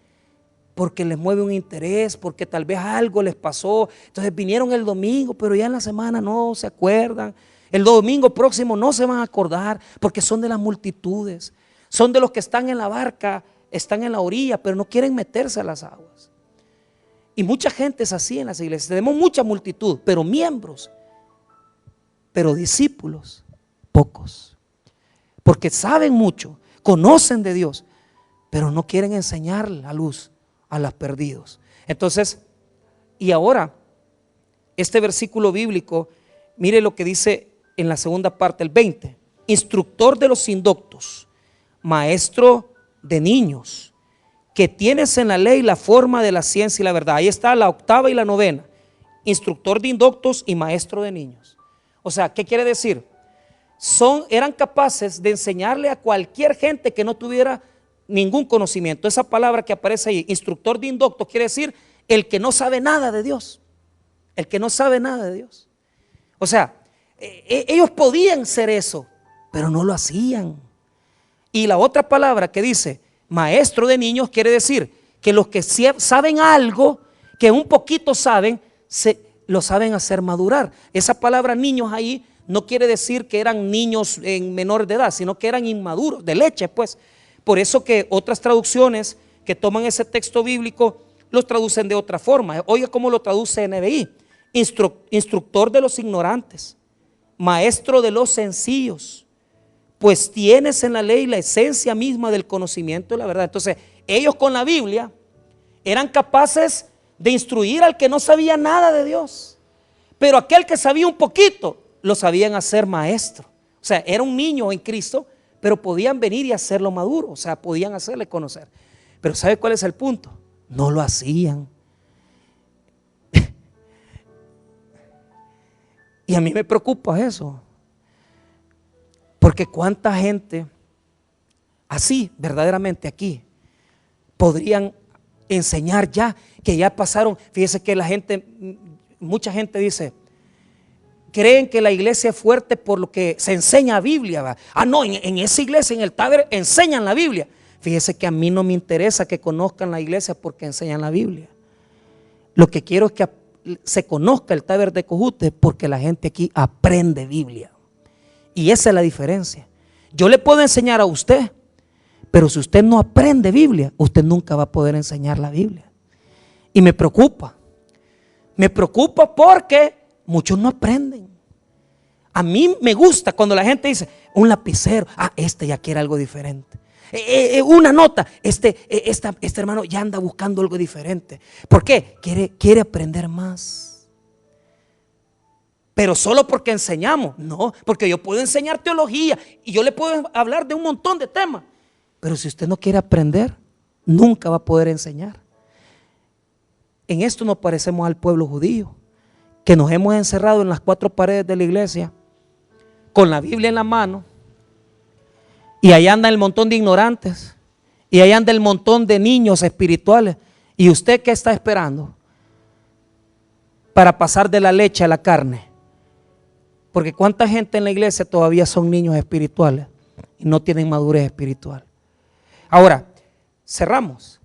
A: porque les mueve un interés, porque tal vez algo les pasó. Entonces vinieron el domingo, pero ya en la semana no se acuerdan. El domingo próximo no se van a acordar, porque son de las multitudes. Son de los que están en la barca, están en la orilla, pero no quieren meterse a las aguas. Y mucha gente es así en las iglesias. Tenemos mucha multitud, pero miembros, pero discípulos, pocos. Porque saben mucho, conocen de Dios, pero no quieren enseñar la luz a los perdidos. Entonces, y ahora, este versículo bíblico, mire lo que dice en la segunda parte, el 20: instructor de los indoctos, maestro de niños, que tienes en la ley la forma de la ciencia y la verdad. Ahí está la octava y la novena: instructor de indoctos y maestro de niños. O sea, ¿qué quiere decir? Eran capaces de enseñarle a cualquier gente que no tuviera ningún conocimiento. Esa palabra que aparece ahí, instructor de indoctos, quiere decir el que no sabe nada de Dios. El que no sabe nada de Dios. O sea, ellos podían ser eso, pero no lo hacían. Y la otra palabra que dice maestro de niños quiere decir que los que saben algo, que un poquito saben, lo saben hacer madurar. Esa palabra niños ahí no quiere decir que eran niños en menor de edad, sino que eran inmaduros, de leche pues. Por eso que otras traducciones que toman ese texto bíblico los traducen de otra forma. Oiga cómo lo traduce NBI. Instructor de los ignorantes, maestro de los sencillos, pues tienes en la ley la esencia misma del conocimiento de la verdad. Entonces, ellos con la Biblia eran capaces de instruir al que no sabía nada de Dios, pero aquel que sabía un poquito, lo sabían hacer maestro. O sea, era un niño en Cristo, pero podían venir y hacerlo maduro, o sea, podían hacerle conocer. Pero ¿sabe cuál es el punto? No lo hacían. Y a mí me preocupa eso, porque cuánta gente así, verdaderamente aquí, podrían enseñar ya, que ya pasaron. Fíjese que la gente, mucha gente dice, creen que la iglesia es fuerte por lo que se enseña Biblia, ¿va? Ah, no, en esa iglesia, en el tabernáculo, enseñan la Biblia. Fíjese que a mí no me interesa que conozcan la iglesia porque enseñan la Biblia. Lo que quiero es que se conozca el tabernáculo de Cojute porque la gente aquí aprende Biblia. Y esa es la diferencia. Yo le puedo enseñar a usted, pero si usted no aprende Biblia, usted nunca va a poder enseñar la Biblia. Y me preocupa porque muchos no aprenden. A mí me gusta cuando la gente dice, un lapicero, este ya quiere algo diferente. Una nota, este hermano ya anda buscando algo diferente. ¿Por qué? Quiere aprender más. Pero solo porque enseñamos, no, porque yo puedo enseñar teología y yo le puedo hablar de un montón de temas. Pero si usted no quiere aprender, nunca va a poder enseñar. En esto nos parecemos al pueblo judío, que nos hemos encerrado en las 4 paredes de la iglesia, con la Biblia en la mano, y ahí anda el montón de ignorantes, y ahí anda el montón de niños espirituales. ¿Y usted qué está esperando para pasar de la leche a la carne? Porque cuánta gente en la iglesia todavía son niños espirituales y no tienen madurez espiritual. Ahora, cerramos.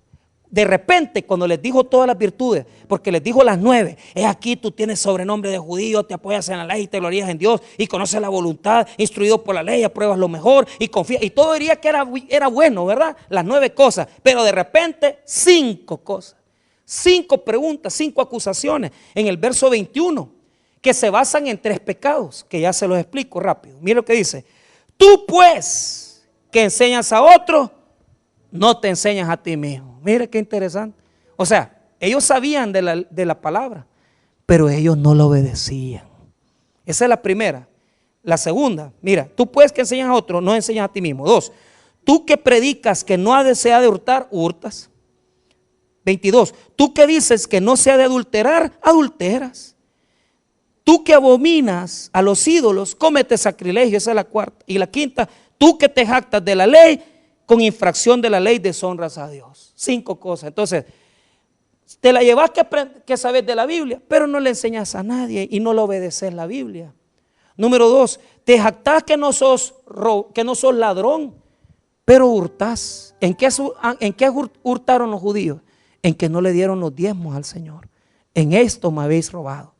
A: De repente, cuando les dijo todas las virtudes, porque les dijo las 9, es aquí tú tienes sobrenombre de judío, te apoyas en la ley, te glorías en Dios y conoces la voluntad, instruido por la ley, apruebas lo mejor y confías. Y todo diría que era bueno, ¿verdad? Las 9 cosas, pero de repente 5 cosas, 5 preguntas, 5 acusaciones en el verso 21, que se basan en 3 pecados, que ya se los explico rápido. Mira lo que dice: tú pues que enseñas a otro, no te enseñas a ti mismo. Mire qué interesante. O sea, ellos sabían de la palabra, pero ellos no la obedecían. Esa es la primera. La segunda, mira, tú puedes que enseñas a otro, no enseñas a ti mismo. 2, tú que predicas que no se ha de hurtar, hurtas. 22, tú que dices que no se ha de adulterar, adulteras. Tú que abominas a los ídolos, cómete sacrilegio. Esa es la 4. Y la 5, tú que te jactas de la ley, con infracción de la ley deshonras a Dios. 5 cosas. Entonces, te la llevas que sabes de la Biblia, pero no le enseñas a nadie y no le obedeces la Biblia. Número 2, te jactas que no sos ladrón, pero hurtás. ¿En qué hurtaron los judíos? En que no le dieron los diezmos al Señor. En esto me habéis robado.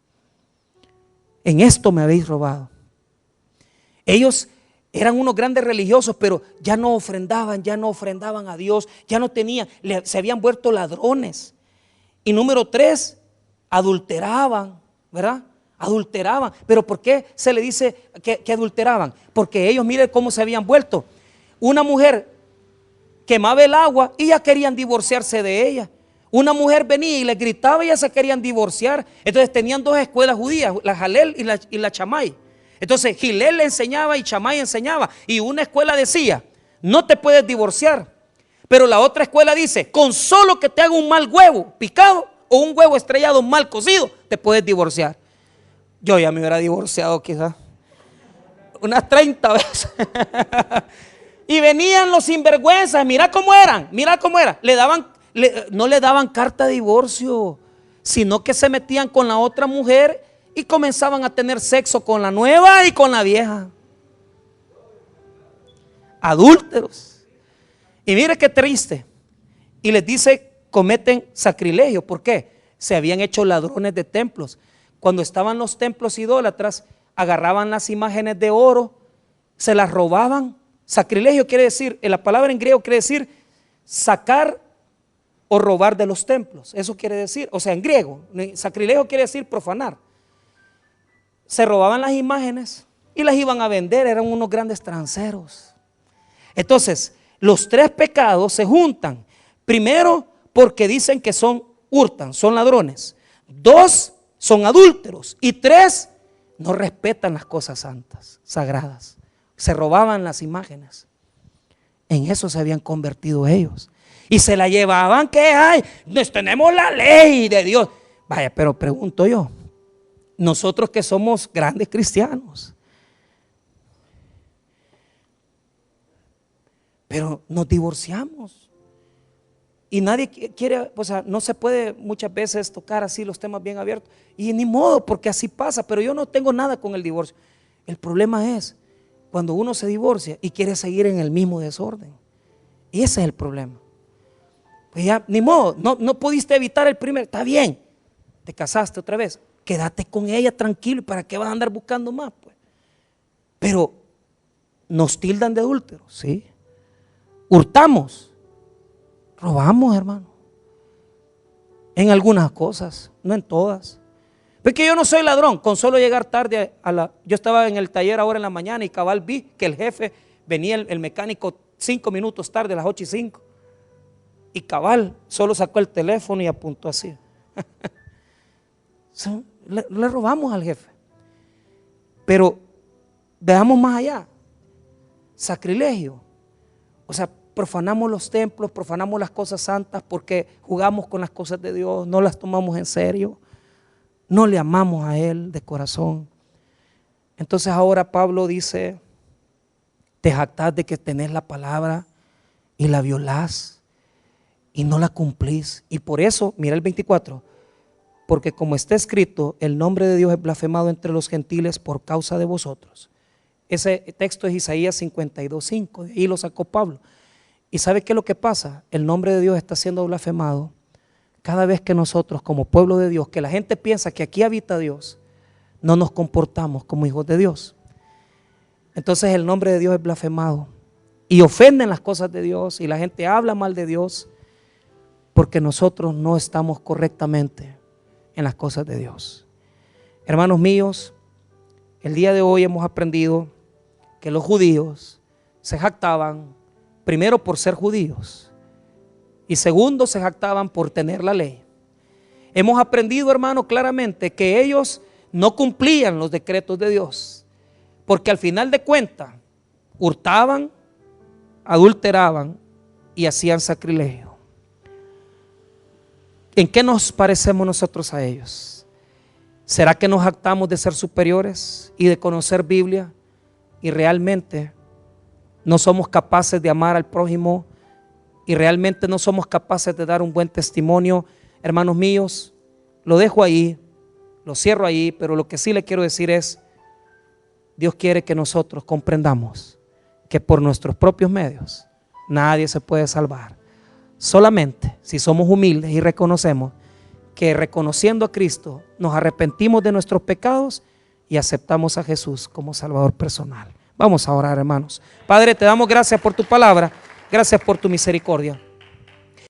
A: En esto me habéis robado. Ellos eran unos grandes religiosos, pero ya no ofrendaban a Dios, ya no tenían, se habían vuelto ladrones. Y número 3, adulteraban, ¿verdad? Adulteraban. ¿Pero por qué se le dice que adulteraban? Porque ellos, miren cómo se habían vuelto. Una mujer quemaba el agua y ya querían divorciarse de ella. Una mujer venía y les gritaba y ya se querían divorciar. Entonces tenían 2 escuelas judías, la Jalel y la Chamay. Entonces Gilel le enseñaba y Chamay enseñaba. Y una escuela decía, no te puedes divorciar. Pero la otra escuela dice, con solo que te haga un mal huevo picado o un huevo estrellado mal cocido, te puedes divorciar. Yo ya me hubiera divorciado quizás unas 30 veces. Y venían los sinvergüenzas, mira cómo eran. No le daban carta de divorcio, sino que se metían con la otra mujer y comenzaban a tener sexo con la nueva y con la vieja. Adúlteros. Y mire qué triste. Y les dice, cometen sacrilegio. ¿Por qué? Se habían hecho ladrones de templos. Cuando estaban los templos idólatras, agarraban las imágenes de oro, se las robaban. Sacrilegio quiere decir, la palabra en griego quiere decir sacar o robar de los templos. Eso quiere decir, o sea, en griego, sacrilegio quiere decir profanar. Se robaban las imágenes y las iban a vender, eran unos grandes transeros. Entonces, los tres pecados se juntan. Primero, porque dicen que hurtan, son ladrones. 2, son adúlteros. Y 3, no respetan las cosas santas, sagradas. Se robaban las imágenes. En eso se habían convertido ellos. Y se la llevaban que hay, tenemos la ley de Dios. Vaya, pero pregunto yo, nosotros que somos grandes cristianos, pero nos divorciamos. Y nadie quiere, o sea, no se puede muchas veces tocar así los temas bien abiertos. Y ni modo, porque así pasa, pero yo no tengo nada con el divorcio. El problema es cuando uno se divorcia y quiere seguir en el mismo desorden. Y ese es el problema. Pues ya, ni modo, no pudiste evitar el primer, está bien, te casaste otra vez, quédate con ella tranquilo, ¿y para qué vas a andar buscando más? Pues? Pero nos tildan de adúlteros, ¿sí? Hurtamos, robamos, hermano, en algunas cosas, no en todas. Porque yo no soy ladrón, con solo llegar tarde yo estaba en el taller ahora en la mañana y cabal vi que el jefe venía, el mecánico 5 minutos tarde, a las 8:05. Y cabal solo sacó el teléfono y apuntó así. Le robamos al jefe. Pero veamos más allá. Sacrilegio. O sea, profanamos los templos, profanamos las cosas santas porque jugamos con las cosas de Dios, no las tomamos en serio, no le amamos a Él de corazón. Entonces ahora Pablo dice, te jactás de que tenés la palabra y la violás y no la cumplís. Y por eso, mira el 24, porque como está escrito, el nombre de Dios es blasfemado entre los gentiles por causa de vosotros. Ese texto es Isaías 52:5, de ahí lo sacó Pablo. ¿Y sabe qué es lo que pasa? El nombre de Dios está siendo blasfemado cada vez que nosotros como pueblo de Dios, que la gente piensa que aquí habita Dios, no nos comportamos como hijos de Dios. Entonces el nombre de Dios es blasfemado y ofenden las cosas de Dios y la gente habla mal de Dios porque nosotros no estamos correctamente en las cosas de Dios. Hermanos míos, el día de hoy hemos aprendido que los judíos se jactaban primero por ser judíos y segundo se jactaban por tener la ley. Hemos aprendido, hermano, claramente que ellos no cumplían los decretos de Dios porque al final de cuentas hurtaban, adulteraban y hacían sacrilegio. ¿En qué nos parecemos nosotros a ellos? ¿Será que nos jactamos de ser superiores y de conocer Biblia y realmente no somos capaces de amar al prójimo y realmente no somos capaces de dar un buen testimonio? Hermanos míos, lo dejo ahí, lo cierro ahí, pero lo que sí le quiero decir es, Dios quiere que nosotros comprendamos que por nuestros propios medios nadie se puede salvar. Solamente si somos humildes y reconocemos que reconociendo a Cristo nos arrepentimos de nuestros pecados y aceptamos a Jesús como Salvador personal. Vamos a orar, hermanos. Padre, te damos gracias por tu palabra, gracias por tu misericordia.